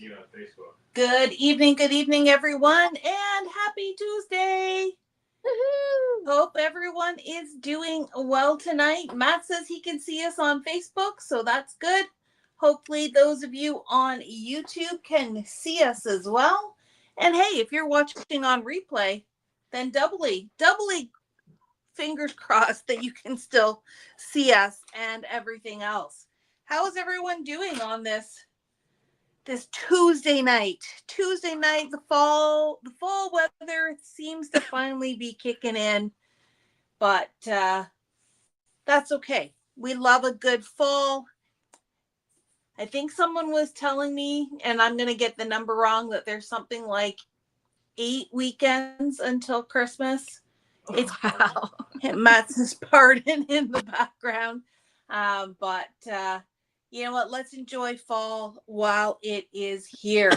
see you on Facebook. Good evening, everyone, and happy Tuesday. Woohoo! Hope everyone is doing well tonight. Matt says he can see us on Facebook, so that's good. Hopefully, those of you on YouTube can see us as well. And hey, if you're watching on replay, then doubly fingers crossed that you can still see us and everything else. How is everyone doing on this Tuesday night? Tuesday night, the fall weather seems to finally be kicking in, but that's okay. We love a good fall. I think someone was telling me, and I'm going to get the number wrong, that there's something like 8 weekends until Christmas. It's Wow. Matt's pardon in the background. But you know what? Let's enjoy fall while it is here.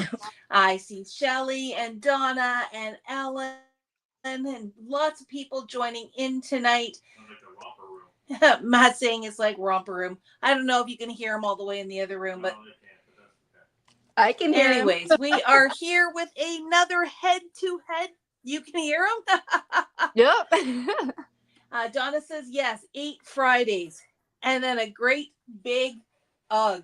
I see Shelly and Donna and Ellen and lots of people joining in tonight. Sounds like the romper room. Matt saying it's like romper room. I don't know if you can hear him all the way in the other room, but No, they can't, but that's okay. I can hear him. anyways, we are here with another head to head. You can hear him? Yep. Donna says yes, 8 Fridays. And then a great big ugh.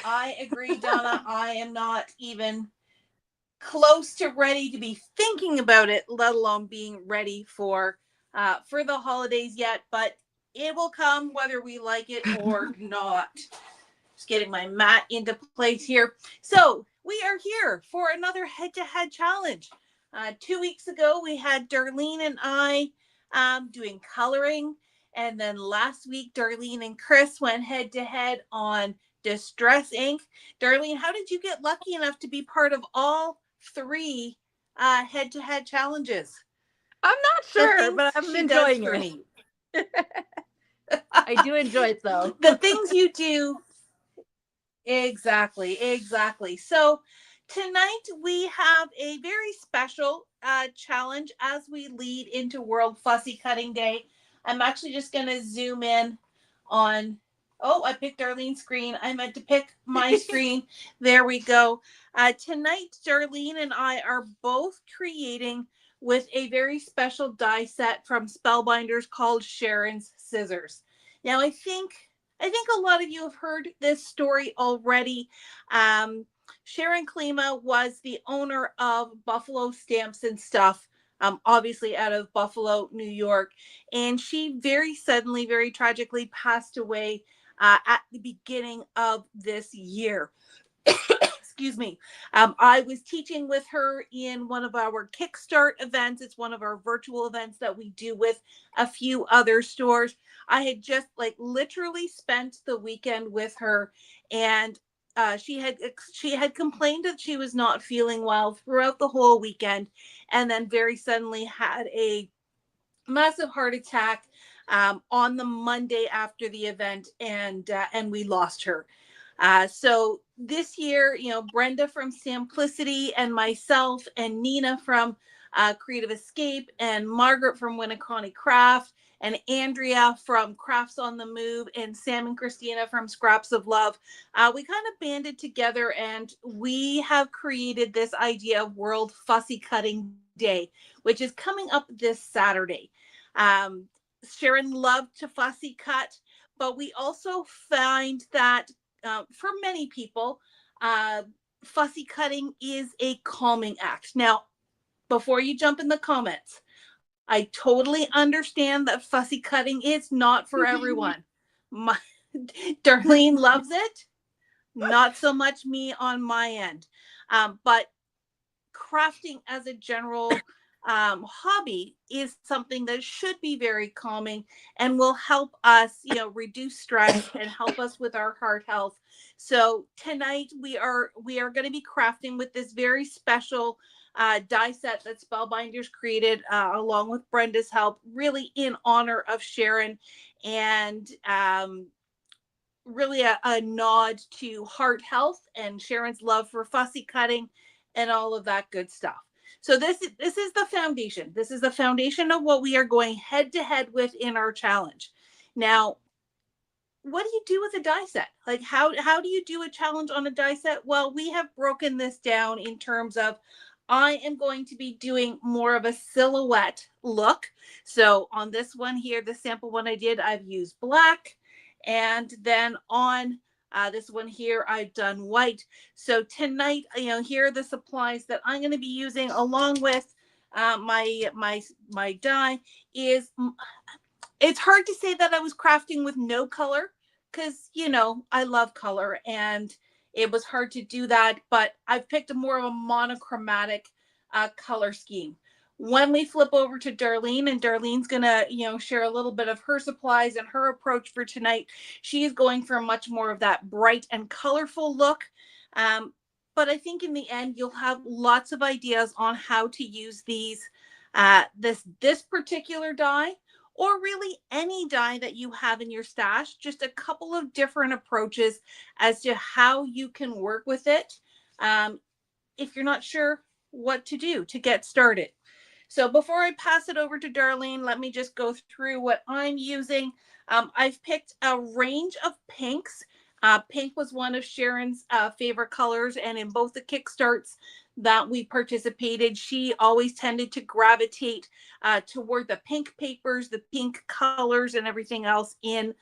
I agree, Donna. I am not even close to ready to be thinking about it, let alone being ready for the holidays yet, but it will come whether we like it or not. Just getting my mat into place here. So we are here for another head-to-head challenge. 2 weeks ago, we had Darlene and I doing coloring. And then last week, Darlene and Chris went head-to-head on Distress Ink. Darlene, how did you get lucky enough to be part of all three head-to-head challenges? I'm not The sure, things but I'm she does enjoying for it. me. I do enjoy it though. The things you do. Exactly. So tonight we have a very special challenge as we lead into World Fussy Cutting Day. I'm actually just going to zoom in on. Oh, I picked Darlene's screen. I meant to pick my screen. There we go. Tonight, Darlene and I are both creating with a very special die set from Spellbinders called Sharon's Scissors. Now, I think a lot of you have heard this story already. Sharon Klima was the owner of Buffalo Stamps and Stuff, obviously out of Buffalo, New York. And she very suddenly, very tragically passed away at the beginning of this year. Excuse me. I was teaching with her in one of our Kickstart events. It's one of our virtual events that we do with a few other stores. I had just like literally spent the weekend with her, and she had complained that she was not feeling well throughout the whole weekend, and then very suddenly had a massive heart attack on the Monday after the event, and we lost her. So this year, Brenda from Simplicity and myself and Nina from Creative Escape and Margaret from Winnicott Craft and Andrea from Crafts on the Move and Sam and Christina from Scraps of Love, we kind of banded together and we have created this idea of World Fussy Cutting Day, which is coming up this Saturday. Um, Sharon loved to fussy cut, but we also find that for many people, uh, fussy cutting is a calming act. Now, before you jump in the comments, I totally understand that fussy cutting is not for everyone. My, Darlene loves it, not so much me on my end. But crafting as a general hobby is something that should be very calming and will help us, reduce stress and help us with our heart health. So tonight we are going to be crafting with this very special die set that Spellbinders created along with Brenda's help, really in honor of Sharon, and really a nod to heart health and Sharon's love for fussy cutting and all of that good stuff. So this is the foundation. This is the foundation of what we are going head to head with in our challenge. Now, what do you do with a die set? Like how do you do a challenge on a die set? Well, we have broken this down in terms of I am going to be doing more of a silhouette look. So on this one here, the sample one I did, I've used black. And then on this one here, I've done white. So tonight, here are the supplies that I'm going to be using along with my die is it's hard to say that I was crafting with no color because, I love color and it was hard to do that. But I've picked a more of a monochromatic color scheme. When we flip over to Darlene, and Darlene's going to, share a little bit of her supplies and her approach for tonight, she's going for much more of that bright and colorful look. But I think in the end, you'll have lots of ideas on how to use these, this particular die, or really any die that you have in your stash, just a couple of different approaches as to how you can work with it if you're not sure what to do to get started. So before I pass it over to Darlene, let me just go through what I'm using. I've picked a range of pinks. Pink was one of Sharon's favorite colors, and in both the Kickstarts that we participated, she always tended to gravitate toward the pink papers, the pink colors, and everything else in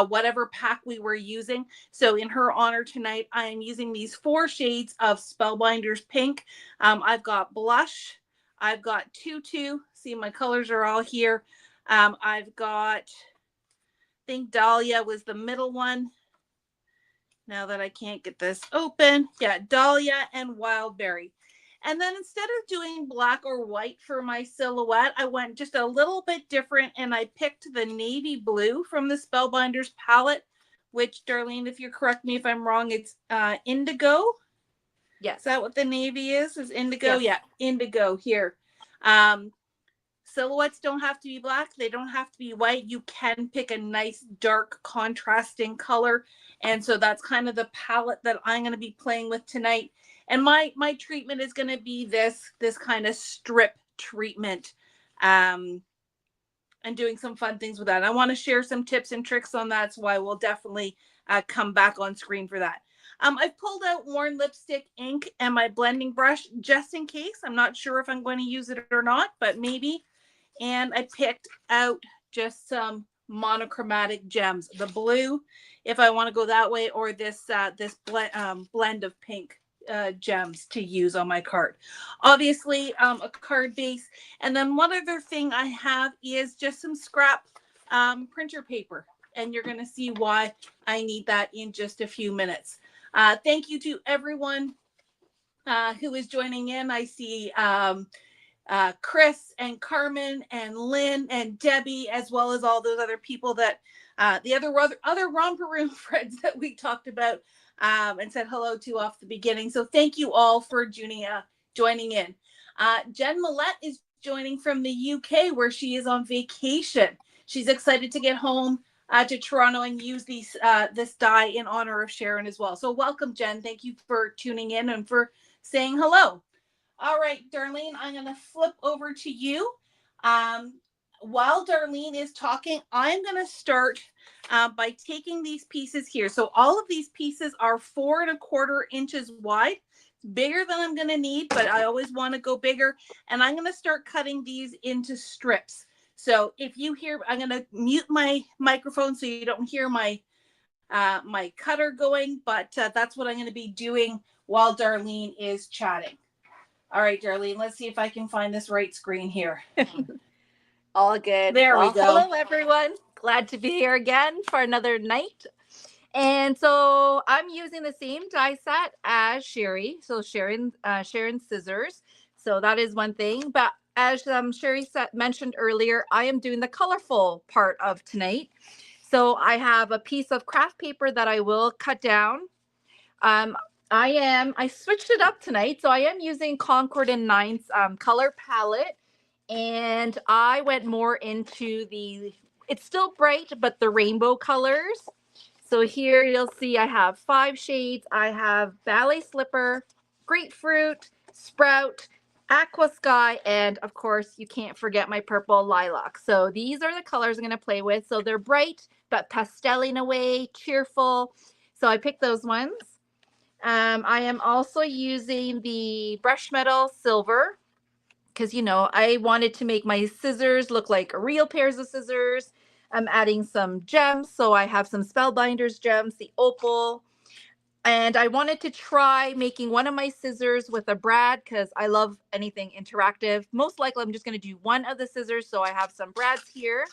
whatever pack we were using. So in her honor tonight, I am using these 4 shades of Spellbinders Pink. I've got Blush, I've got Tutu. See, my colors are all here. I've got, I think Dahlia was the middle one. Now that I can't get this open. Yeah, Dahlia and Wildberry. And then instead of doing black or white for my silhouette, I went just a little bit different and I picked the navy blue from the Spellbinders palette, which, Darlene, if you correct me if I'm wrong, it's indigo. Yes. Is that what the navy is? Is indigo? Yes. Yeah, indigo here. Silhouettes don't have to be black. They don't have to be white. You can pick a nice dark contrasting color. And so that's kind of the palette that I'm going to be playing with tonight. And my treatment is going to be this kind of strip treatment. And doing some fun things with that. I want to share some tips and tricks on that. So I will definitely come back on screen for that. I've pulled out Worn Lipstick ink and my blending brush just in case. I'm not sure if I'm going to use it or not, but maybe. And I picked out just some monochromatic gems. The blue, if I want to go that way, or this blend of pink gems to use on my card. Obviously, a card base. And then one other thing I have is just some scrap printer paper. And you're going to see why I need that in just a few minutes. Thank you to everyone who is joining in. I see Chris and Carmen and Lynn and Debbie, as well as all those other people that the other Romper Room friends that we talked about and said hello to off the beginning. So thank you all for joining in. Jen Millette is joining from the UK, where she is on vacation. She's excited to get home to Toronto and use this die in honor of Sharon as well. So welcome, Jen. Thank you for tuning in and for saying hello. All right, Darlene, I'm going to flip over to you. While Darlene is talking, I'm going to start by taking these pieces here. So all of these pieces are 4 1/4 inches wide. Bigger than I'm going to need, but I always want to go bigger. And I'm going to start cutting these into strips. So if you hear, I'm going to mute my microphone so you don't hear my cutter going, but that's what I'm going to be doing while Darlene is chatting. All right, Darlene, let's see if I can find this right screen here. All good. There we go. Hello, everyone. Glad to be here again for another night. And so I'm using the same die set as Sheri. So Sharon scissors. So that is one thing. But as Sheri mentioned earlier, I am doing the colorful part of tonight. So I have a piece of craft paper that I will cut down. I switched it up tonight. So I am using Concord and Nine's color palette. And I went more into it's still bright, but the rainbow colors. So here you'll see I have 5 shades. I have Ballet Slipper, Grapefruit, Sprout, aqua sky, and of course you can't forget my purple lilac. So these are the colors I'm going to play with. So they're bright but pastel in a way, cheerful. So I picked those ones. I am also using the brush metal silver because, you know, I wanted to make my scissors look like real pairs of scissors. I'm adding some gems. So I have some Spellbinders gems, the opal. And I wanted to try making one of my scissors with a brad because I love anything interactive. Most likely I'm just going to do one of the scissors. So I have some brads here.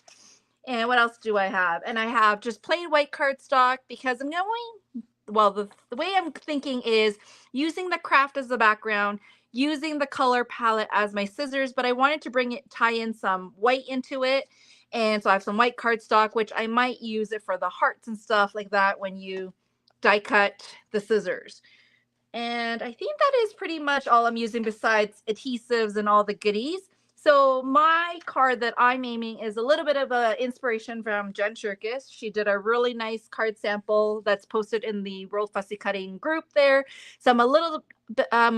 And what else do I have? And I have just plain white cardstock because I'm going, well, the way I'm thinking is using the craft as the background, using the color palette as my scissors, but I wanted to tie in some white into it. And so I have some white cardstock, which I might use it for the hearts and stuff like that when you die cut the scissors. And I think that is pretty much all I'm using besides adhesives and all the goodies. So my card that I'm aiming is a little bit of an inspiration from Jen Shirkus. She did a really nice card sample that's posted in the World Fussy Cutting group there. So I'm a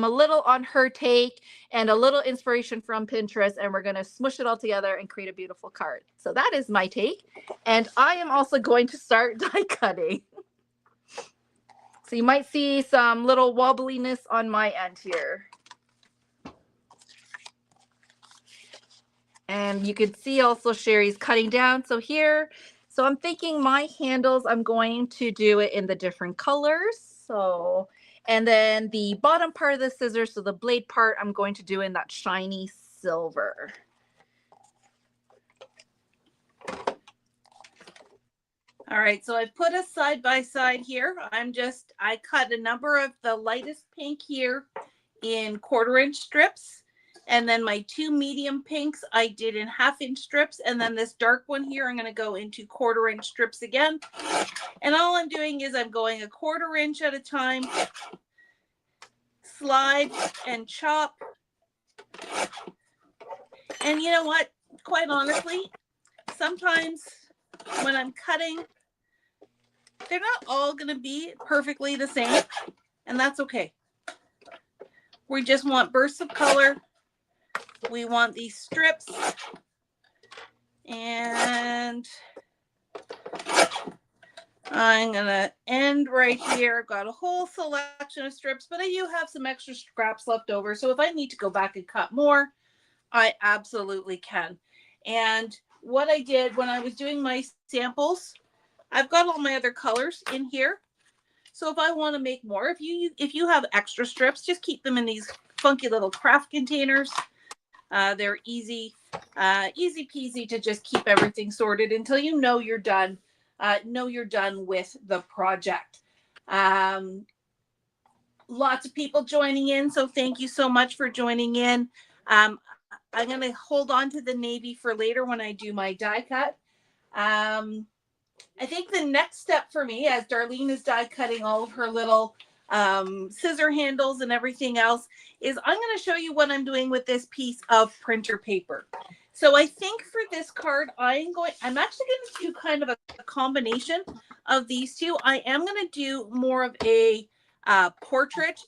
little on her take and a little inspiration from Pinterest, and we're going to smush it all together and create a beautiful card. So that is my take. And I am also going to start die cutting. So you might see some little wobbliness on my end here. And you can see also Sheri's cutting down. So here, so I'm thinking my handles, I'm going to do it in the different colors. So, and then the bottom part of the scissors, so the blade part, I'm going to do in that shiny silver. All right, so I put us side by side here. I cut a number of the lightest pink here in 1/4-inch strips. And then my 2 medium pinks I did in 1/2-inch strips. And then this dark one here, I'm going to go into 1/4-inch strips again. And all I'm doing is I'm going a 1/4 inch at a time, slide and chop. And you know what? Quite honestly, sometimes when I'm cutting, they're not all going to be perfectly the same, and that's okay. We just want bursts of color. We want these strips, and I'm going to end right here. I've got a whole selection of strips, but I do have some extra scraps left over, so if I need to go back and cut more, I absolutely can. And what I did when I was doing my samples, I've got all my other colors in here. So if I want to make more, if you have extra strips, just keep them in these funky little craft containers. They're easy peasy to just keep everything sorted until you know you're done. Know you're done with the project. Lots of people joining in, so thank you so much for joining in. I'm going to hold on to the navy for later when I do my die cut. I think the next step for me, as Darlene is die cutting all of her little scissor handles and everything else, is I'm going to show you what I'm doing with this piece of printer paper. So I think for this card, I'm actually going to do kind of a combination of these two. I am going to do more of a portrait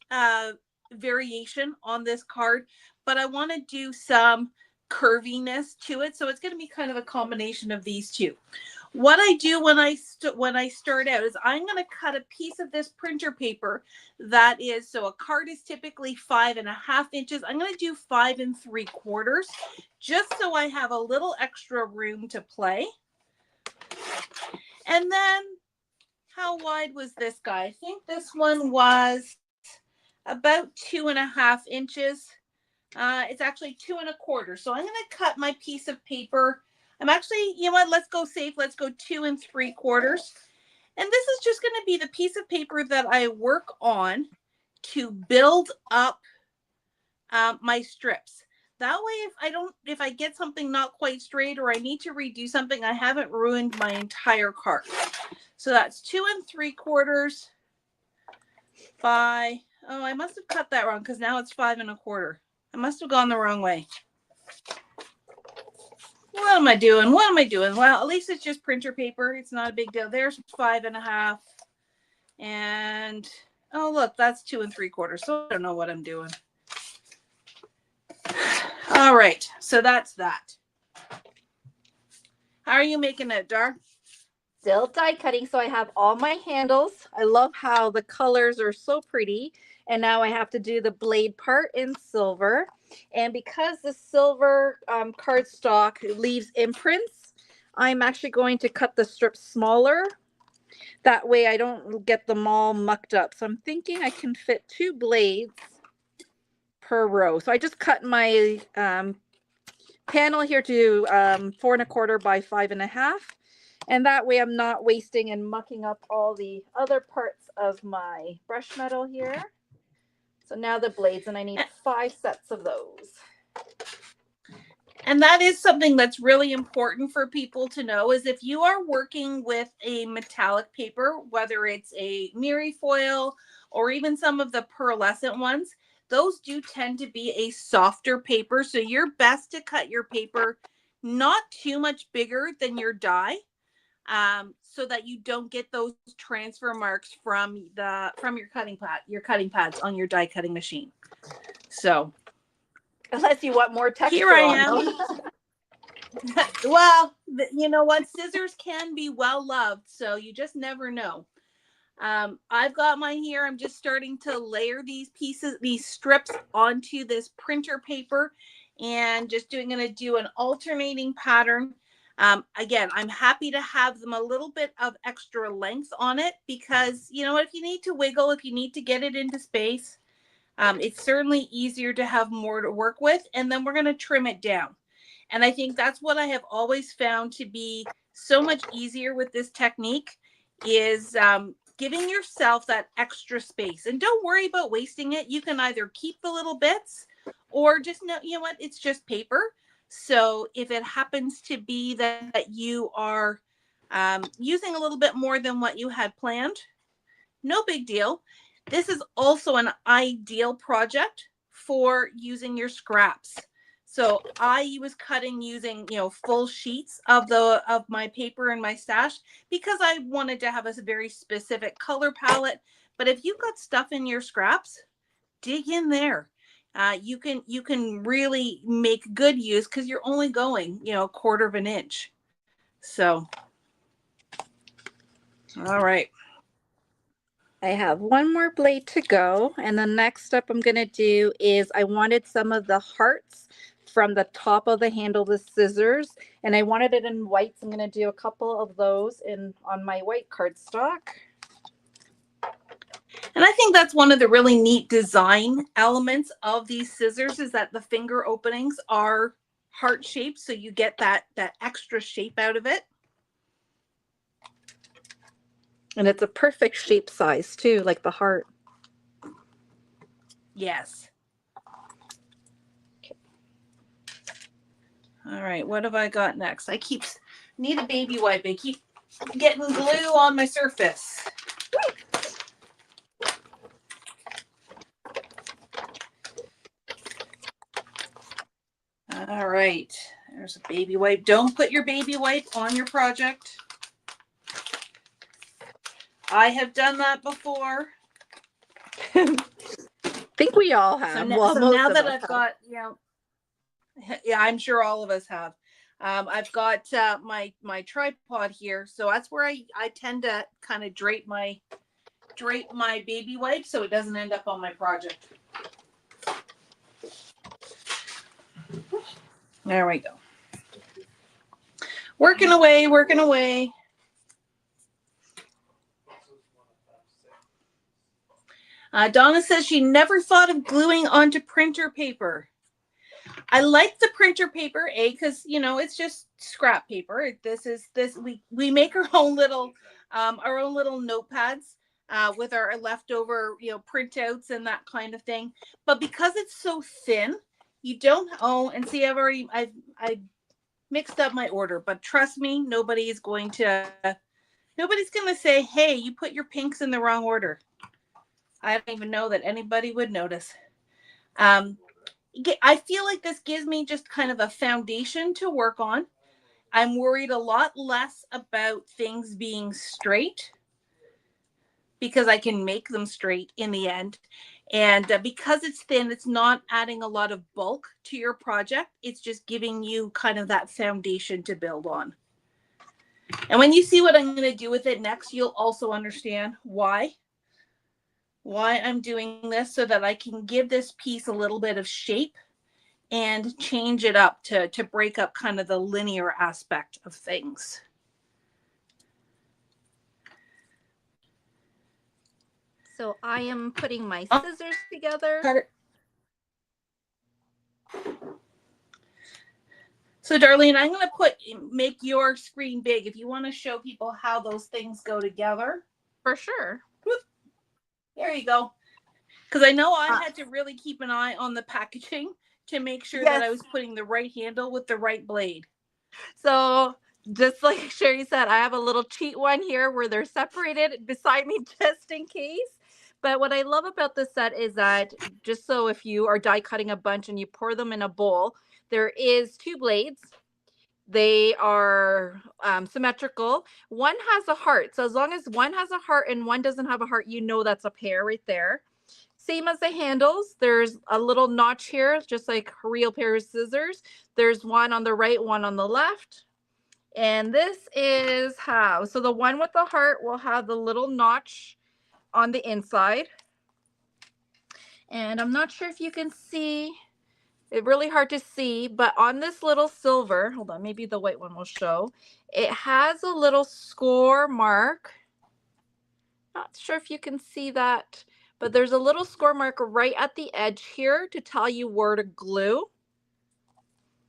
variation on this card, but I want to do some curviness to it. So it's going to be kind of a combination of these two. What I do when I start out is I'm going to cut a piece of this printer paper that is, so a card is typically 5.5 inches. I'm going to do 5 3/4, just so I have a little extra room to play. And then how wide was this guy? I think this one was about 2.5 inches. It's actually 2 1/4. So I'm going to cut my piece of paper. I'm actually, you know what, let's go safe. Let's go 2 3/4. And this is just going to be the piece of paper that I work on to build up my strips. That way, if I get something not quite straight or I need to redo something, I haven't ruined my entire card. So that's 2 3/4 by, oh, I must have cut that wrong because now it's 5 1/4. I must have gone the wrong way. What am I doing? What am I doing? Well, at least it's just printer paper. It's not a big deal. There's 5.5. And, oh, look, that's 2 3/4. So I don't know what I'm doing. All right, so that's that. How are you making it, Dar? Still die cutting, so I have all my handles. I love how the colors are so pretty. And now I have to do the blade part in silver. And because the silver cardstock leaves imprints, I'm actually going to cut the strips smaller. That way I don't get them all mucked up. So I'm thinking I can fit 2 blades per row. So I just cut my panel here to 4¼ by 5½. And that way I'm not wasting and mucking up all the other parts of my brush metal here. So now the blades, and I need 5 sets of those. And that is something that's really important for people to know, is if you are working with a metallic paper, whether it's a Miri foil or even some of the pearlescent ones, those do tend to be a softer paper. So you're best to cut your paper not too much bigger than your die, so that you don't get those transfer marks from your cutting pads on your die cutting machine. So unless you want more texture here I on am. them. Well, you know what? Scissors can be well loved, so you just never know. I've got mine here. I'm just starting to layer these pieces, these strips onto this printer paper, and just going to do an alternating pattern. Again, I'm happy to have them a little bit of extra length on it, because you know what, if you need to wiggle, if you need to get it into space, it's certainly easier to have more to work with. And then we're going to trim it down. And I think that's what I have always found to be so much easier with this technique, is giving yourself that extra space. And don't worry about wasting it. You can either keep the little bits or just know, you know what, it's just paper. So if it happens to be that you are using a little bit more than what you had planned, no big deal. This is also an ideal project for using your scraps. So I was cutting using, full sheets of my paper in my stash, because I wanted to have a very specific color palette. But if you've got stuff in your scraps, dig in there. You can really make good use, because you're only going, 1/4 of an inch. So, all right. I have one more blade to go, and the next step I'm going to do is I wanted some of the hearts from the top of the handle of the scissors, and I wanted it in white, so I'm going to do a couple of those on my white cardstock. And I think that's one of the really neat design elements of these scissors, is that the finger openings are heart shaped, so you get that extra shape out of it. And it's a perfect shape size too, like the heart. Yes. Okay. All right, what have I got next? I need a baby wipe. I keep getting glue on my surface. All right, there's a baby wipe. Don't put your baby wipe on your project. I have done that before. I think we all have. So now that I've got, yeah, I'm sure all of us have. I've got my tripod here, so that's where I tend to kind of drape my baby wipe, so it doesn't end up on my project. There we go. Working away, working away. Donna says she never thought of gluing onto printer paper. I like the printer paper, because it's just scrap paper. We make our own little notepads with our leftover printouts and that kind of thing. But because it's so thin, you don't. Oh, and see, I mixed up my order. But trust me, nobody's going to say, "Hey, you put your pinks in the wrong order." I don't even know that anybody would notice. I feel like this gives me just kind of a foundation to work on. I'm worried a lot less about things being straight. because I can make them straight in the end. And because it's thin, it's not adding a lot of bulk to your project. It's just giving you kind of that foundation to build on. And when you see what I'm going to do with it next, you'll also understand why I'm doing this, so that I can give this piece a little bit of shape and change it up to break up kind of the linear aspect of things. So I am putting my scissors together. Cut it. So Darlene, I'm going to make your screen big if you want to show people how those things go together. For sure. There you go. Because I know I had to really keep an eye on the packaging to make sure that I was putting the right handle with the right blade. So just like Sheri said, I have a little cheat one here where they're separated beside me just in case. But what I love about this set is that, just so if you are die cutting a bunch and you pour them in a bowl, there is 2 blades. They are symmetrical. One has a heart. So as long as one has a heart and one doesn't have a heart, you know that's a pair right there. Same as the handles. There's a little notch here, just like a real pair of scissors. There's one on the right, one on the left. And this is how. So the one with the heart will have the little notch on the inside. And I'm not sure if you can see. It's really hard to see, but on this little silver, hold on, maybe the white one will show. It has a little score mark. Not sure if you can see that, but there's a little score mark right at the edge here to tell you where to glue.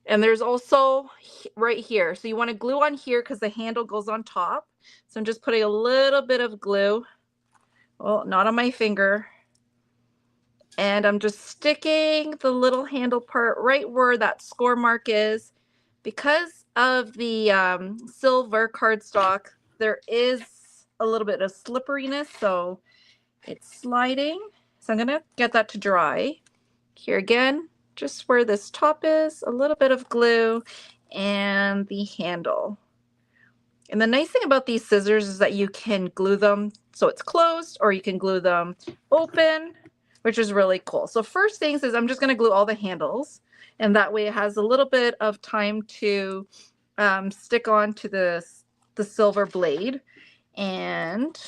And there's also right here. So you want to glue on here because the handle goes on top. So I'm just putting a little bit of glue. Well, not on my finger. And I'm just sticking the little handle part right where that score mark is. Because of the silver cardstock, there is a little bit of slipperiness, so it's sliding. So I'm going to get that to dry. Here again, just where this top is, a little bit of glue and the handle. And the nice thing about these scissors is that you can glue them so it's closed, or you can glue them open, which is really cool. So first things is I'm just going to glue all the handles, and that way it has a little bit of time to stick on to the silver blade. And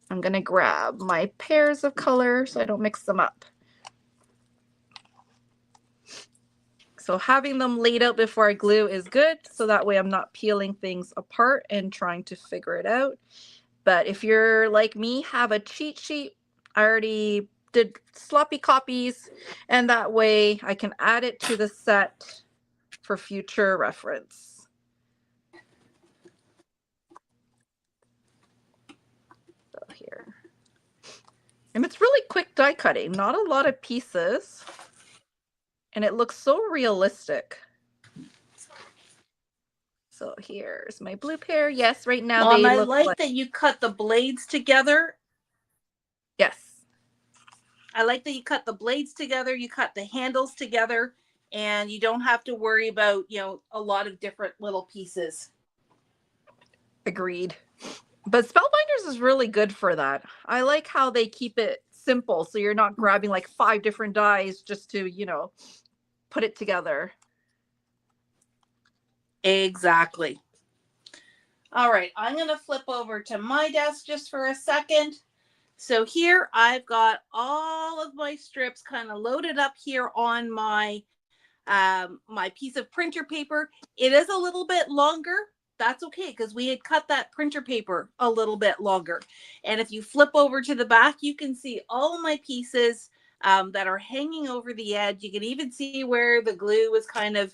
I'm going to grab my pairs of color so I don't mix them up. So having them laid out before I glue is good, so that way I'm not peeling things apart and trying to figure it out. But if you're like me, have a cheat sheet. I already did sloppy copies, and that way I can add it to the set for future reference. So here. And it's really quick die cutting, not a lot of pieces. And it looks so realistic. So here's my blue pair. Yes, right now Mom, they I look like that you cut the blades together. Yes. I like that you cut the blades together, you cut the handles together, and you don't have to worry about, a lot of different little pieces. Agreed. But Spellbinders is really good for that. I like how they keep it simple, so you're not grabbing like 5 different dies just to, put it together. Exactly. All right, I'm going to flip over to my desk just for a second. So here I've got all of my strips kind of loaded up here on my my piece of printer paper. It is a little bit longer. That's okay, because we had cut that printer paper a little bit longer. And if you flip over to the back, you can see all of my pieces that are hanging over the edge. You can even see where the glue was kind of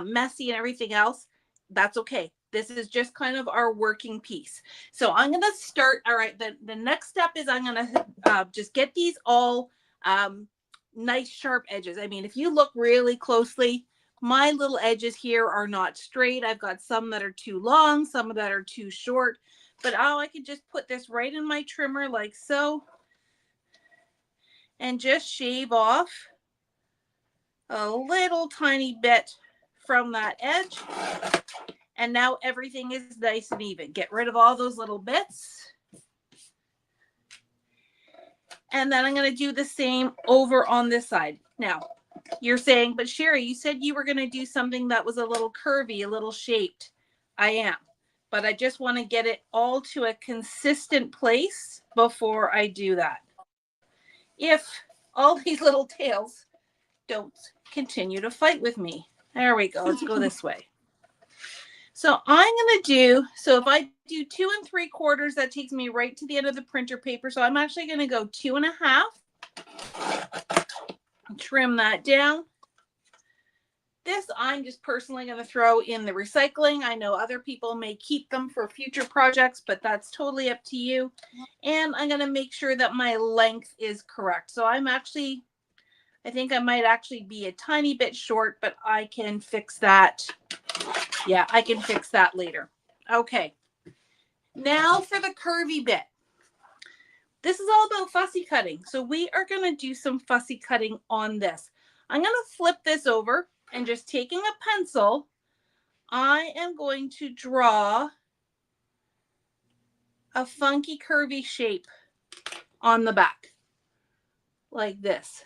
messy and everything else. That's okay. This is just kind of our working piece. So I'm going to start. All right. The next step is I'm going to just get these all nice sharp edges. I mean, if you look really closely, my little edges here are not straight. I've got some that are too long, some that are too short. But I can just put this right in my trimmer like so. And just shave off a little tiny bit from that edge. And now everything is nice and even. Get rid of all those little bits. And then I'm going to do the same over on this side. Now, you're saying, but Sheri, you said you were going to do something that was a little curvy, a little shaped. I am. But I just want to get it all to a consistent place before I do that. If all these little tails don't continue to fight with me. There we go. Let's go this way. So I'm going to do, so if I do 2 3/4, that takes me right to the end of the printer paper. So I'm actually going to go 2 1/2. Trim that down. This I'm just personally going to throw in the recycling. I know other people may keep them for future projects, but that's totally up to you. And I'm going to make sure that my length is correct. So I'm actually, I think I might actually be a tiny bit short, but I can fix that. Yeah, I can fix that later. Okay. Now for the curvy bit. This is all about fussy cutting. So we are going to do some fussy cutting on this. I'm going to flip this over and just taking a pencil, I am going to draw a funky curvy shape on the back like this.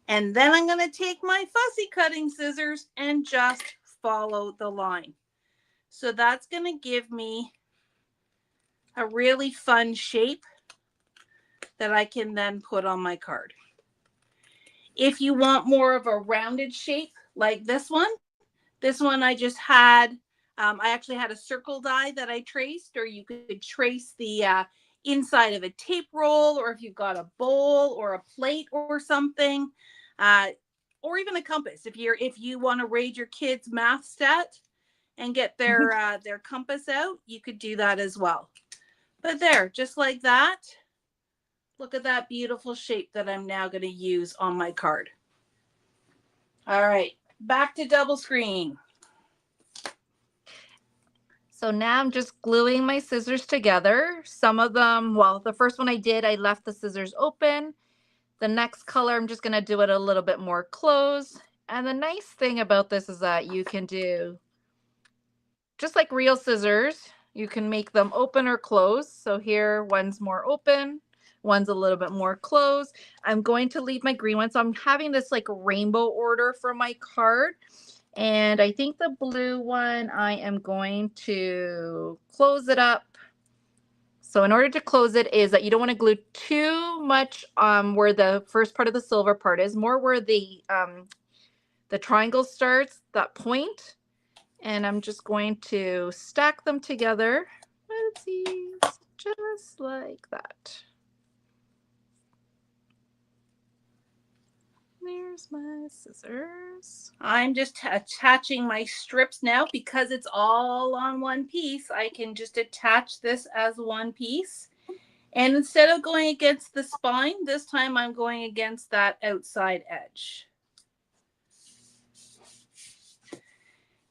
And then I'm going to take my fussy cutting scissors and just follow the line. So that's going to give me a really fun shape that I can then put on my card. If you want more of a rounded shape like this one I just had, I actually had a circle die that I traced, or you could trace the inside of a tape roll, or if you've got a bowl or a plate or something, or even a compass. If you want to raid your kids' math stat and get their compass out, you could do that as well. But there, just like that. Look at that beautiful shape that I'm now going to use on my card. All right, back to double screen. So now I'm just gluing my scissors together. Some of them, well, the first one I did, I left the scissors open. The next color, I'm just going to do it a little bit more closed. And the nice thing about this is that you can do, just like real scissors, you can make them open or close. So here, one's more open, one's a little bit more closed. I'm going to leave my green one. So I'm having this like rainbow order for my card. And I think the blue one, I am going to close it up. So in order to close it is that you don't want to glue too much where the first part of the silver part is, more where the triangle starts, that point. And I'm just going to stack them together. Let's see, just like that. There's my scissors. I'm just attaching my strips now because it's all on one piece. I can just attach this as one piece. And instead of going against the spine, this time I'm going against that outside edge.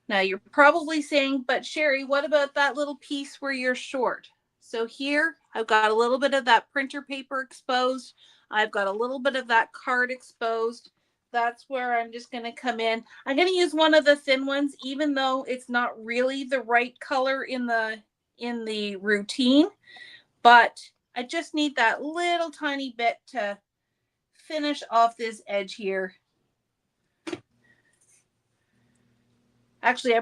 Now you're probably saying, but Sheri, what about that little piece where you're short? So here I've got a little bit of that printer paper exposed. I've got a little bit of that card exposed. That's where I'm just going to come in. I'm going to use one of the thin ones, even though it's not really the right color in the routine, but I just need that little tiny bit to finish off this edge here. Actually,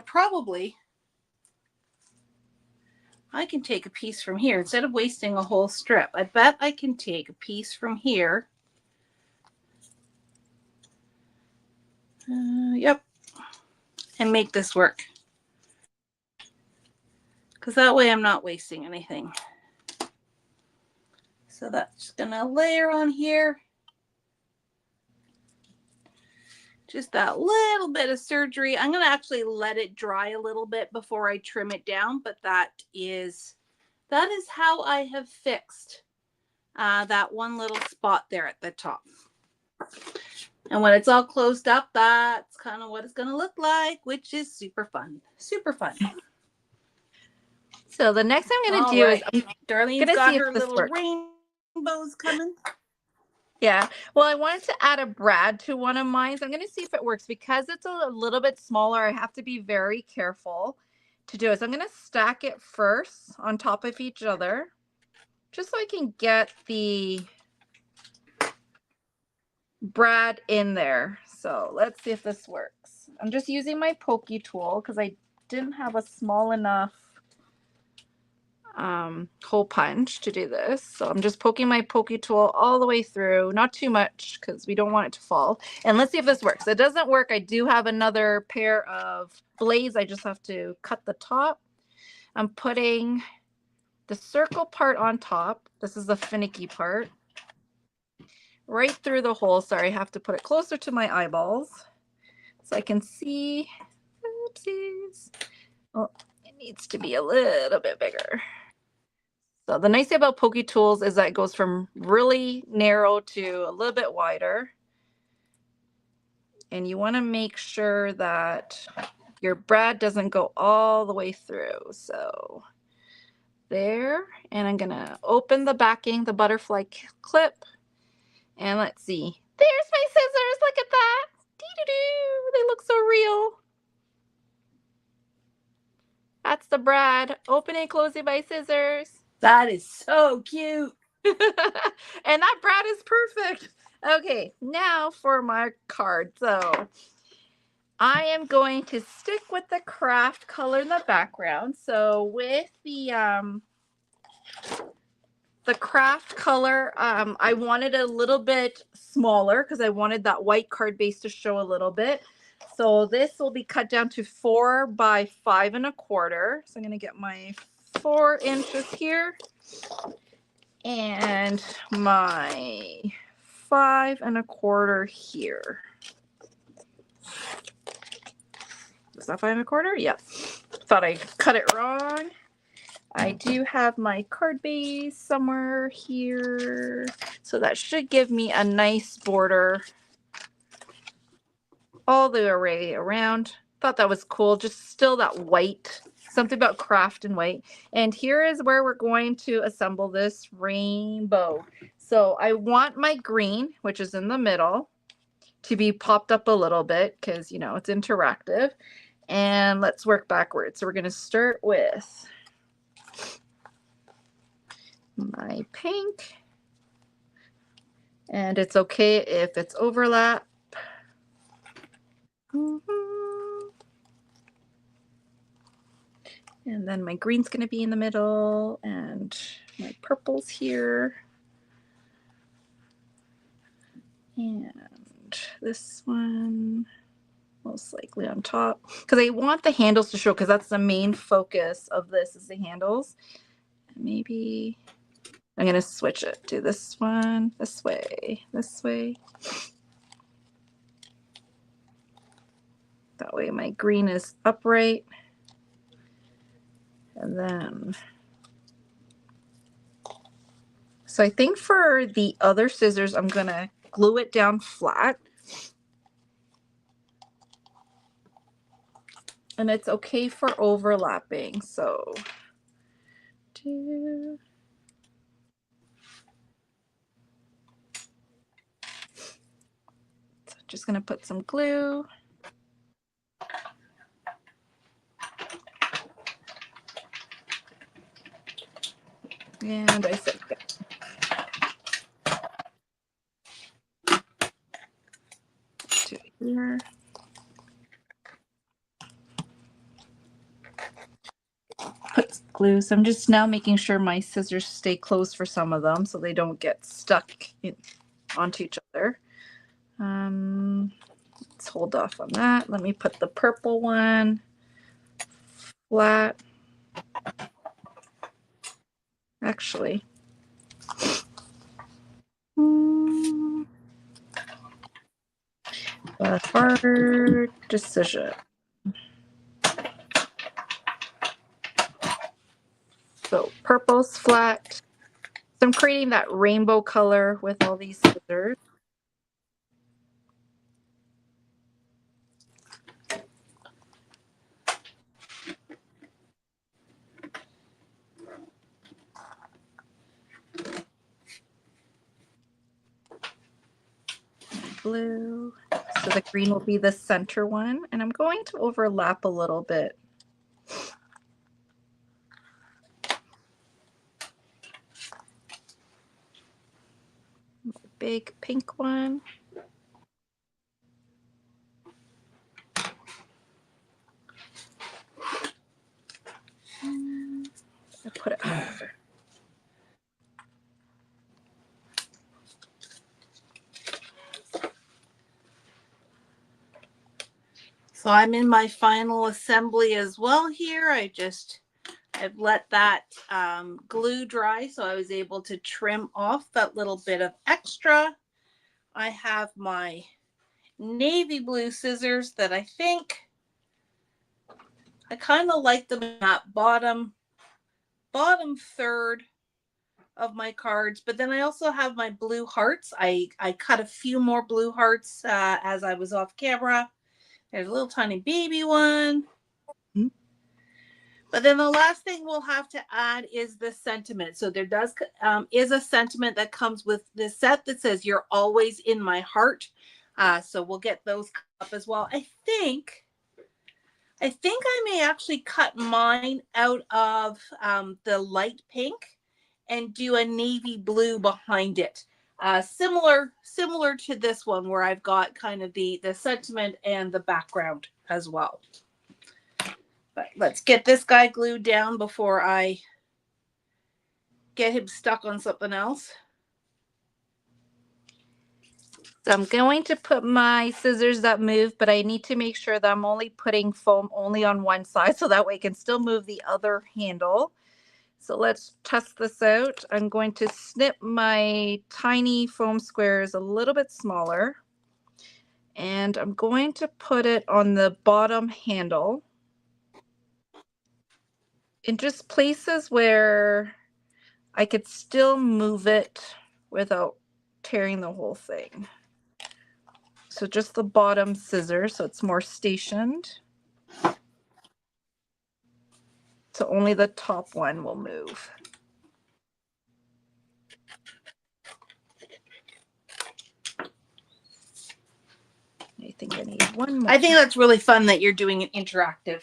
I can take a piece from here instead of wasting a whole strip. I bet I can take a piece from here. Yep. And make this work. Because that way I'm not wasting anything. So that's going to layer on here. Just that little bit of surgery. I'm going to actually let it dry a little bit before I trim it down, but that is how I have fixed that one little spot there at the top. And when it's all closed up, that's kind of what it's going to look like, which is super fun. Super fun. So the next thing I'm going to do is Darlene's got her little rainbows coming. Yeah. Well, I wanted to add a brad to one of mine. So I'm going to see if it works. Because it's a little bit smaller, I have to be very careful to do it. So I'm going to stack it first on top of each other, just so I can get the brad in there. So let's see if this works. I'm just using my pokey tool because I didn't have a small enough hole punch to do this. So I'm just poking my pokey tool all the way through, not too much because we don't want it to fall. And let's see if this works. It doesn't work. I do have another pair of blades. I just have to cut the top. I'm putting the circle part on top. This is the finicky part. Right through the hole. Sorry, I have to put it closer to my eyeballs so I can see. Oopsies. Oh, it needs to be a little bit bigger. So the nice thing about pokey tools is that it goes from really narrow to a little bit wider. And you want to make sure that your brad doesn't go all the way through. So there, and I'm gonna open the backing, the butterfly clip, and let's see. There's my scissors. Look at that. Dee-doo-doo. They look so real. That's the brad. Opening, closing my scissors. That is so cute. And that brad is perfect. Okay, now for my card. So I am going to stick with the craft color in the background. So with the craft color, I wanted a little bit smaller because I wanted that white card base to show a little bit. So this will be cut down to 4 by 5 1/4. So I'm going to get my 4 inches here and my 5 1/4 here. Is that 5 1/4? Yes. Thought I cut it wrong. I do have my card base somewhere here. So that should give me a nice border all the way around. Thought that was cool. Just still that white. Something about craft and white. And here is where we're going to assemble this rainbow. So I want my green, which is in the middle, to be popped up a little bit because, you know, it's interactive. And let's work backwards. So we're going to start with my pink. And it's okay if it's overlap. And then my green's going to be in the middle and my purple's here. And this one most likely on top because I want the handles to show because that's the main focus of this is the handles. Maybe I'm going to switch it to this one, this way, this way. That way my green is upright. And then, so I think for the other scissors, I'm going to glue it down flat. And it's okay for overlapping. So, just going to put some glue. And I said to here. Put glue. So I'm just now making sure my scissors stay closed for some of them so they don't get stuck onto each other. Let's hold off on that. Let me put the purple one flat. Actually, a hard decision. So purple's flat. So I'm creating that rainbow color with all these scissors. Blue. So the green will be the center one, and I'm going to overlap a little bit. Big pink one. put it higher. So I'm in my final assembly as well here. I've let that glue dry, so I was able to trim off that little bit of extra. I have my navy blue scissors that I kind of like them in that bottom third of my cards, but then I also have my blue hearts. I cut a few more blue hearts as I was off camera. There's a little tiny baby one. Mm-hmm. But then the last thing we'll have to add is the sentiment. So there is a sentiment that comes with this set that says "You're always in my heart." So we'll get those up as well. I think I may actually cut mine out of the light pink and do a navy blue behind it. Similar to this one where I've got kind of the sentiment and the background as well. But let's get this guy glued down before I get him stuck on something else. So I'm going to put my scissors that move, but I need to make sure that I'm only putting foam only on one side, so that way I can still move the other handle. So let's test this out. I'm going to snip my tiny foam squares a little bit smaller, and I'm going to put it on the bottom handle in just places where I could still move it without tearing the whole thing. So just the bottom scissor, so it's more stationed. So only the top one will move. I think I need one more. I think that's really fun that you're doing it interactive.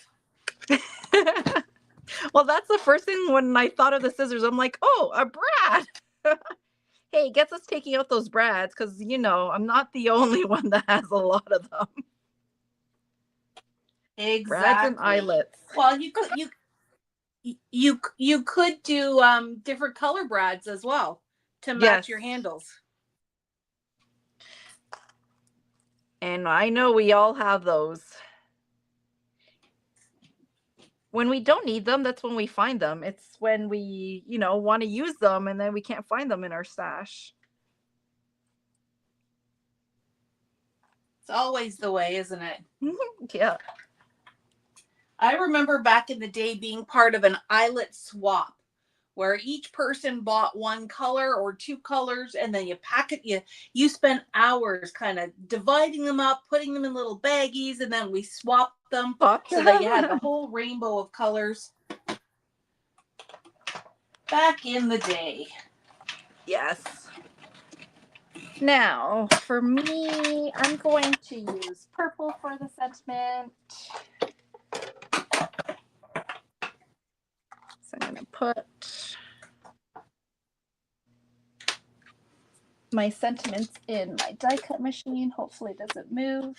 Well, that's the first thing when I thought of the scissors. I'm like, oh, a brad. Hey, it gets us taking out those brads because, you know, I'm not the only one that has a lot of them. Exactly. Brads and eyelets. Well, you could do different color brads as well to match your handles. And I know we all have those. When we don't need them, that's when we find them. It's when we, you know, want to use them and then we can't find them in our stash. It's always the way, isn't it? Yeah. I remember back in the day being part of an eyelet swap where each person bought one color or two colors, and then you pack it. You spent hours kind of dividing them up, putting them in little baggies, and then we swapped them so that you had the whole rainbow of colors. Back in the day. Yes. Now, for me, I'm going to use purple for the sentiment. So I'm going to put my sentiments in my die cut machine. Hopefully it doesn't move.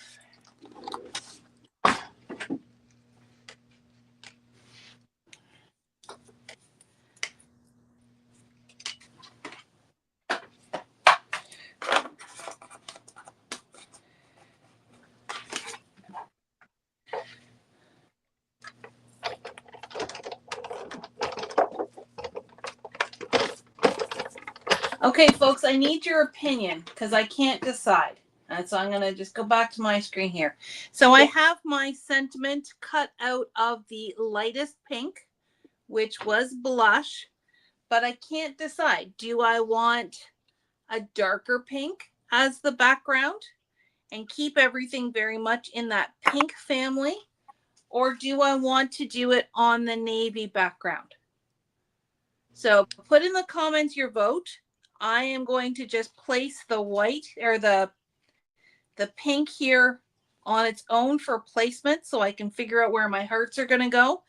Okay, folks, I need your opinion because I can't decide. And so I'm going to just go back to my screen here. So I have my sentiment cut out of the lightest pink, which was blush, but I can't decide. Do I want a darker pink as the background and keep everything very much in that pink family? Or do I want to do it on the navy background? So put in the comments your vote. I am going to just place the white or the pink here on its own for placement so I can figure out where my hearts are going to go.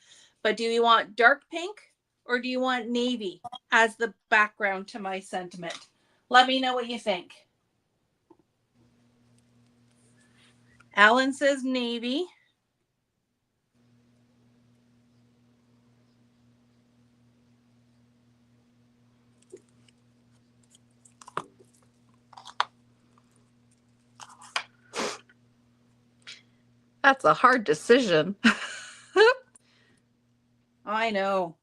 But do you want dark pink or do you want navy as the background to my sentiment? Let me know what you think. Alan says navy. . That's a hard decision. I know.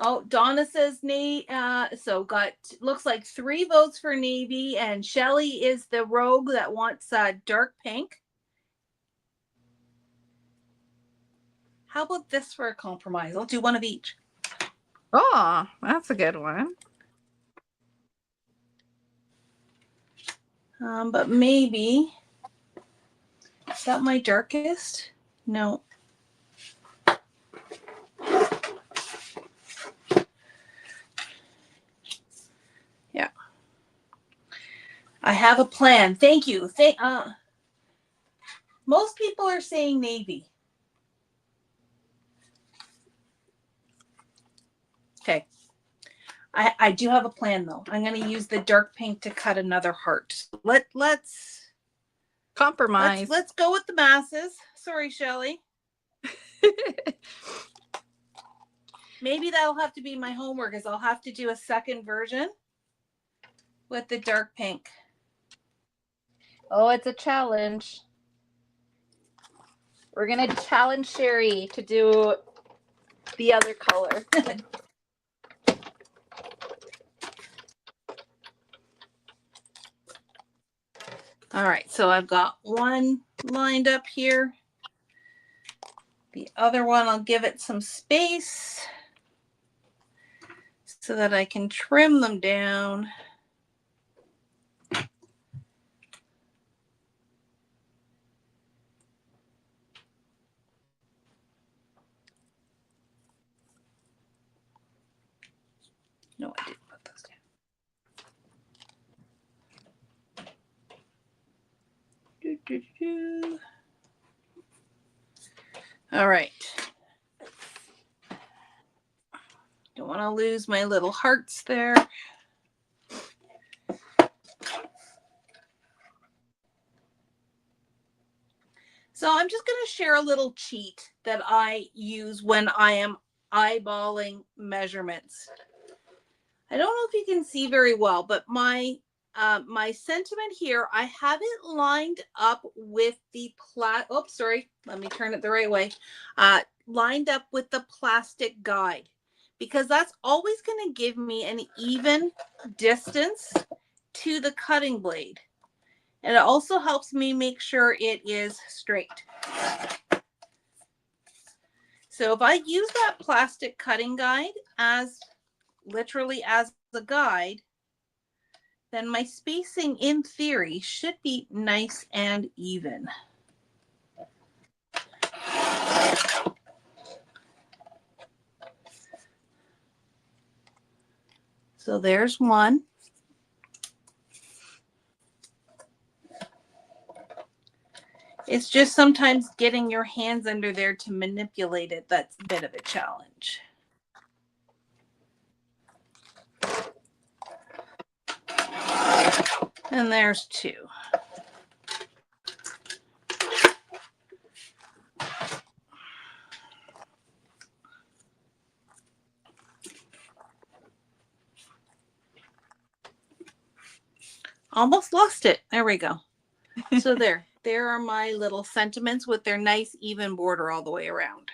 Oh, Donna says so got looks like 3 votes for navy, and Shelley is the rogue that wants dark pink. How about this for a compromise? I'll do one of each. Oh, that's a good one. But maybe, is that my darkest? No. Yeah. I have a plan. Thank you. Most people are saying navy. Okay. I do have a plan though. I'm going to use the dark pink to cut another heart. Let's compromise. Let's go with the masses. Sorry, Shelley. Maybe that'll have to be my homework, is I'll have to do a second version with the dark pink. Oh, it's a challenge. We're going to challenge Sheri to do the other color. All right, so I've got one lined up here. The other one, I'll give it some space so that I can trim them down. No, I didn't put those down. All right. Don't want to lose my little hearts there. So I'm just going to share a little cheat that I use when I am eyeballing measurements. I don't know if you can see very well, but my sentiment here, I have it lined up with the let me turn it the right way. Lined up with the plastic guide, because that's always going to give me an even distance to the cutting blade. And it also helps me make sure it is straight. So if I use that plastic cutting guide literally as a guide, then my spacing in theory should be nice and even. So there's one. It's just sometimes getting your hands under there to manipulate it that's a bit of a challenge. And there's 2. Almost lost it. There we go. So there are my little sentiments with their nice even border all the way around.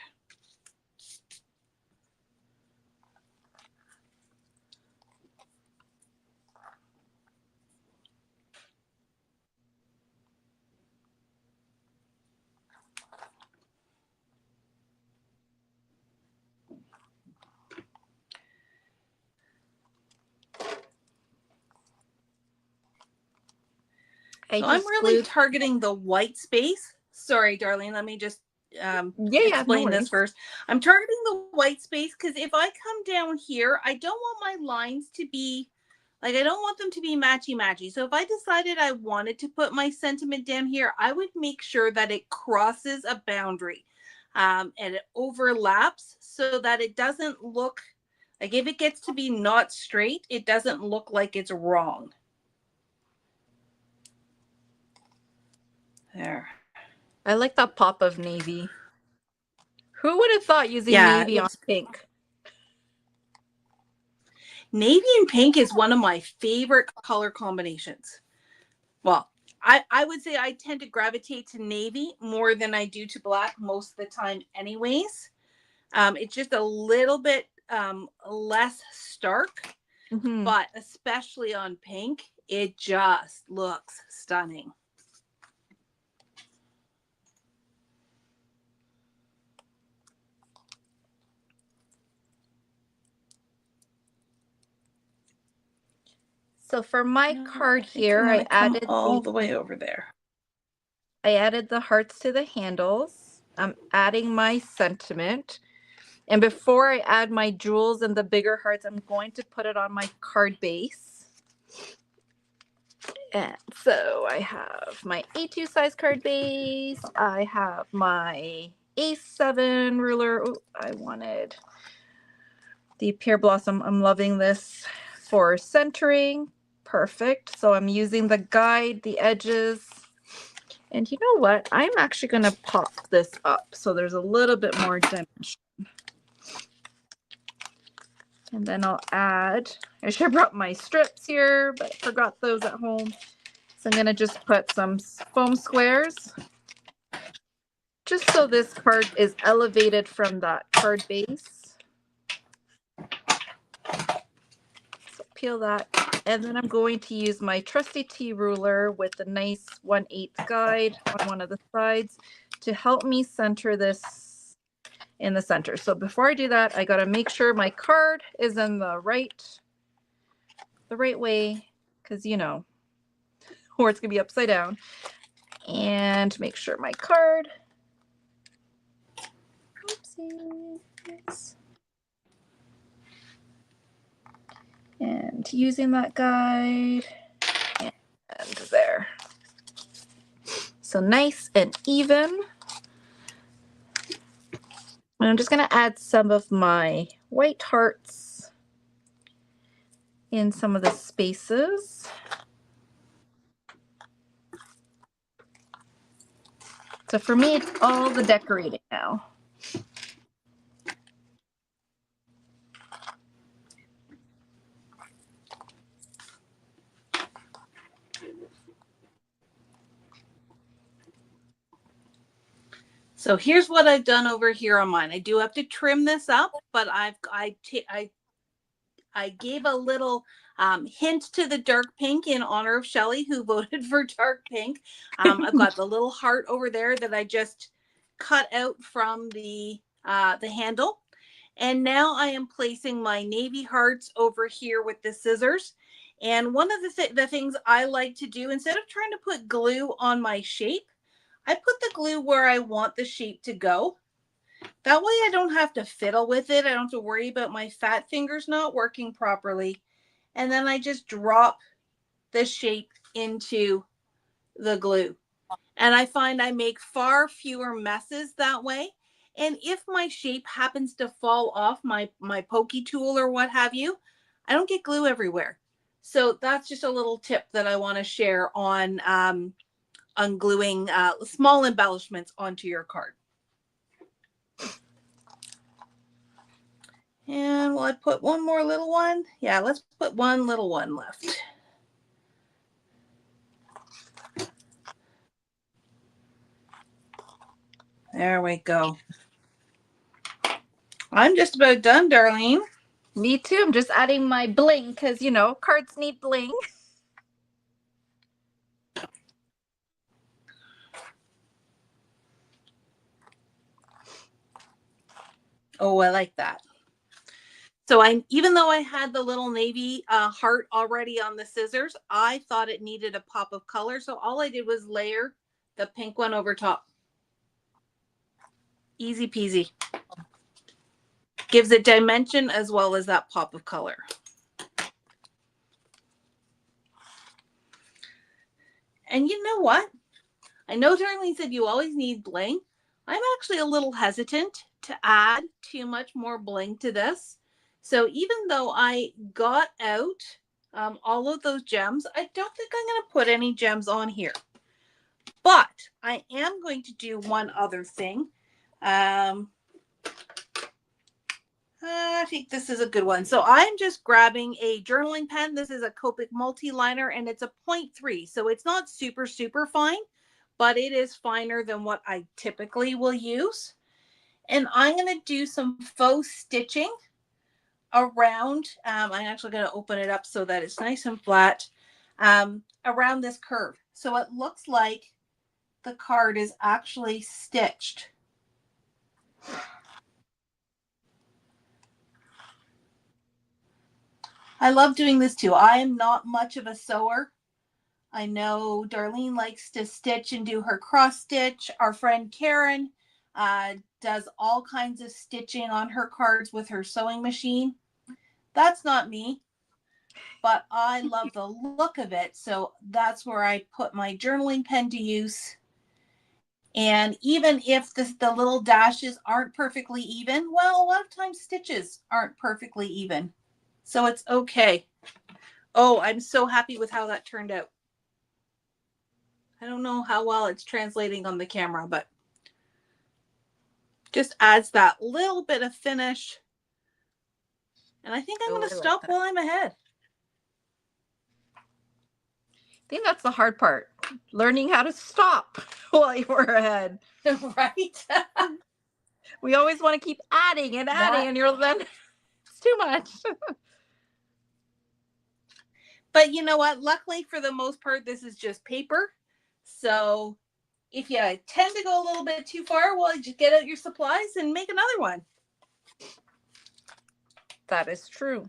So I'm really targeting the white space. Sorry, Darlene, let me just explain this first. I'm targeting the white space because if I come down here, I don't want my lines to be, I don't want them to be matchy-matchy. So if I decided I wanted to put my sentiment down here, I would make sure that it crosses a boundary and it overlaps so that it doesn't look, like if it gets to be not straight, it doesn't look like it's wrong. There. I like that pop of navy. Who would have thought using navy on pink? Navy and pink is one of my favorite color combinations. Well, I would say I tend to gravitate to navy more than I do to black most of the time anyways. It's just a little bit less stark, but especially on pink, it just looks stunning. So for my card here, I added all the way over there. I added the hearts to the handles. I'm adding my sentiment. And before I add my jewels and the bigger hearts, I'm going to put it on my card base. And so I have my A2 size card base. I have my A7 ruler. Ooh, I wanted the pear blossom. I'm loving this for centering. Perfect. So I'm using the guide, the edges. And you know what? I'm actually going to pop this up so there's a little bit more dimension. And then I'll add, I should have brought my strips here, but I forgot those at home. So I'm going to just put some foam squares just so this card is elevated from that card base. So peel that. And then I'm going to use my trusty T ruler with a nice 1/8 guide on one of the sides to help me center this in the center. So before I do that, I got to make sure my card is in the right way, because you know, or it's gonna be upside down. And make sure my card, oopsies, and using that guide, and there. So nice and even. And I'm just gonna add some of my white hearts in some of the spaces. So for me, it's all the decorating now. So here's what I've done over here on mine. I do have to trim this up, but I gave a little hint to the dark pink in honor of Shelley, who voted for dark pink. I've got the little heart over there that I just cut out from the handle. And now I am placing my navy hearts over here with the scissors. And one of the things I like to do, instead of trying to put glue on my shape, I put the glue where I want the shape to go. That way I don't have to fiddle with it. I don't have to worry about my fat fingers not working properly. And then I just drop the shape into the glue. And I find I make far fewer messes that way. And if my shape happens to fall off my pokey tool or what have you, I don't get glue everywhere. So that's just a little tip that I want to share on gluing small embellishments onto your card. And will I put one more little one? Yeah, let's put one little one left. There we go. I'm just about done, Darlene. Me too. I'm just adding my bling because, you know, cards need bling. Oh, I like that. So even though I had the little navy heart already on the scissors, I thought it needed a pop of color. So all I did was layer the pink one over top. Easy peasy. Gives it dimension as well as that pop of color. And you know what? I know Darlene said you always need bling. I'm actually a little hesitant to add too much more bling to this. So even though I got out all of those gems, I don't think I'm going to put any gems on here. But I am going to do one other thing. I think this is a good one. So I'm just grabbing a journaling pen. This is a Copic multi-liner and it's a 0.3. So it's not super, super fine, but it is finer than what I typically will use. And I'm going to do some faux stitching around, I'm actually going to open it up so that it's nice and flat, around this curve. So it looks like the card is actually stitched. I love doing this too. I am not much of a sewer. I know Darlene likes to stitch and do her cross stitch. Our friend Karen does all kinds of stitching on her cards with her sewing machine. That's not me, but I love the look of it. So that's where I put my journaling pen to use. And even if the little dashes aren't perfectly even, well, a lot of times stitches aren't perfectly even. So it's okay. Oh, I'm so happy with how that turned out. I don't know how well it's translating on the camera, but just adds that little bit of finish. And I think I'm going to stop while I'm ahead. I think that's the hard part, learning how to stop while you were ahead. Right? We always want to keep adding and adding, and then it's too much. But you know what? Luckily, for the most part, this is just paper. So if you tend to go a little bit too far, well, just get out your supplies and make another one. That is true.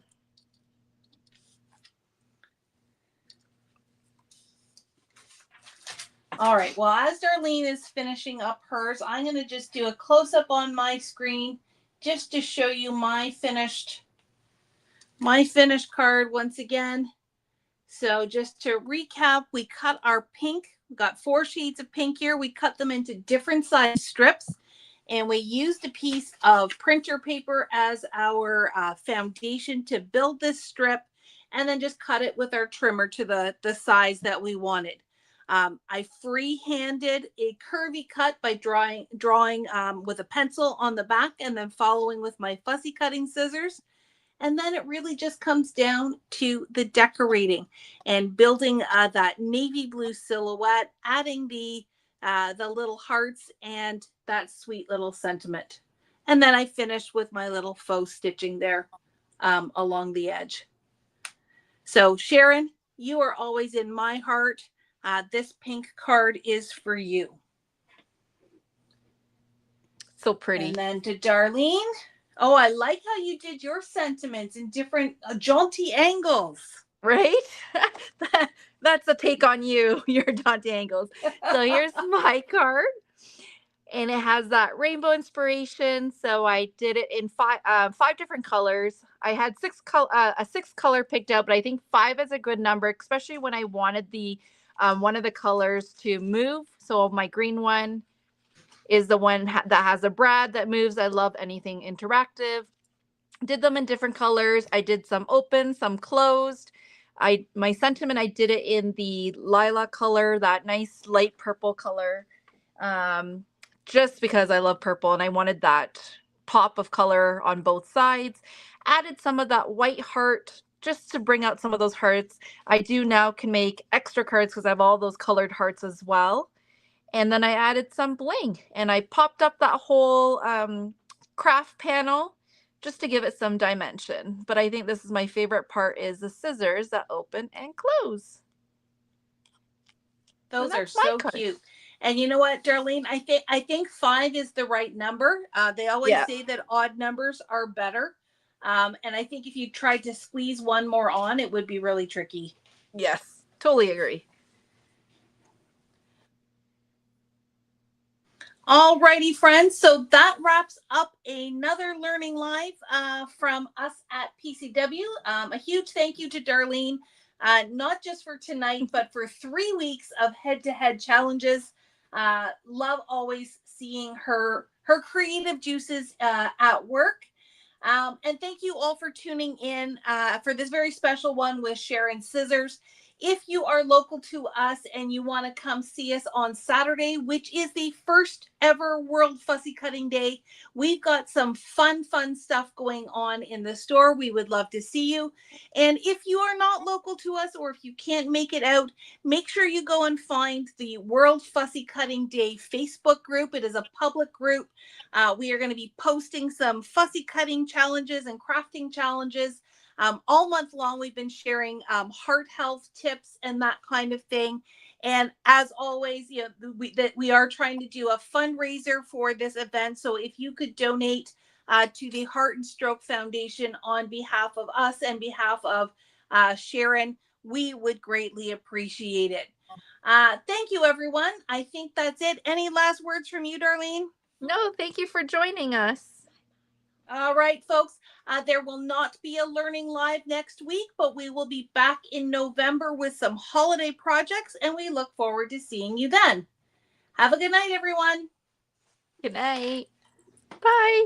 All right. Well, as Darlene is finishing up hers, I'm going to just do a close-up on my screen just to show you my finished card once again. So just to recap, we cut our pink. We got 4 shades of pink here. We cut them into different size strips. And we used a piece of printer paper as our foundation to build this strip. And then just cut it with our trimmer to the size that we wanted. I free-handed a curvy cut by drawing with a pencil on the back and then following with my fussy cutting scissors. And then it really just comes down to the decorating and building that navy blue silhouette, adding the little hearts and that sweet little sentiment. And then I finished with my little faux stitching there along the edge. So Sharon, you are always in my heart. This pink card is for you. So pretty. And then to Darlene. Oh, I like how you did your sentiments in different jaunty angles. Right? That's a take on you, your jaunty angles. So here's my card. And it has that rainbow inspiration. So I did it in five different colors. I had a 6th color picked out, but I think 5 is a good number, especially when I wanted the one of the colors to move. So my green one is the one that has a brad that moves. I love anything interactive. Did them in different colors. I did some open, some closed. My sentiment, I did it in the lilac color, that nice light purple color. Just because I love purple and I wanted that pop of color on both sides. Added some of that white heart just to bring out some of those hearts. I do now can make extra cards because I have all those colored hearts as well. And then I added some bling and I popped up that whole craft panel just to give it some dimension. But I think this is my favorite part, is the scissors that open and close. Those are so cute. And you know what, Darlene? I think 5 is the right number. They always say that odd numbers are better. And I think if you tried to squeeze one more on, it would be really tricky. Yes, totally agree. Alrighty, friends. So that wraps up another Learning Live from us at PCW. A huge thank you to Darlene, not just for tonight, but for 3 weeks of head-to-head challenges. Love always seeing her creative juices at work. And thank you all for tuning in for this very special one with Sharon Scissors. If you are local to us and you want to come see us on Saturday, which is the first ever World Fussy Cutting Day, we've got some fun stuff going on in the store. We would love to see you. And if you are not local to us, or if you can't make it out, make sure you go and find the World Fussy Cutting Day Facebook group. It is a public group. We are going to be posting some fussy cutting challenges and crafting challenges. All month long, we've been sharing heart health tips and that kind of thing. And as always, we are trying to do a fundraiser for this event. So if you could donate to the Heart and Stroke Foundation on behalf of us and behalf of Sharon, we would greatly appreciate it. Thank you, everyone. I think that's it. Any last words from you, Darlene? No, thank you for joining us. All right, folks. There will not be a Learning Live next week, but we will be back in November with some holiday projects, and we look forward to seeing you then. Have a good night, everyone. Good night. Bye.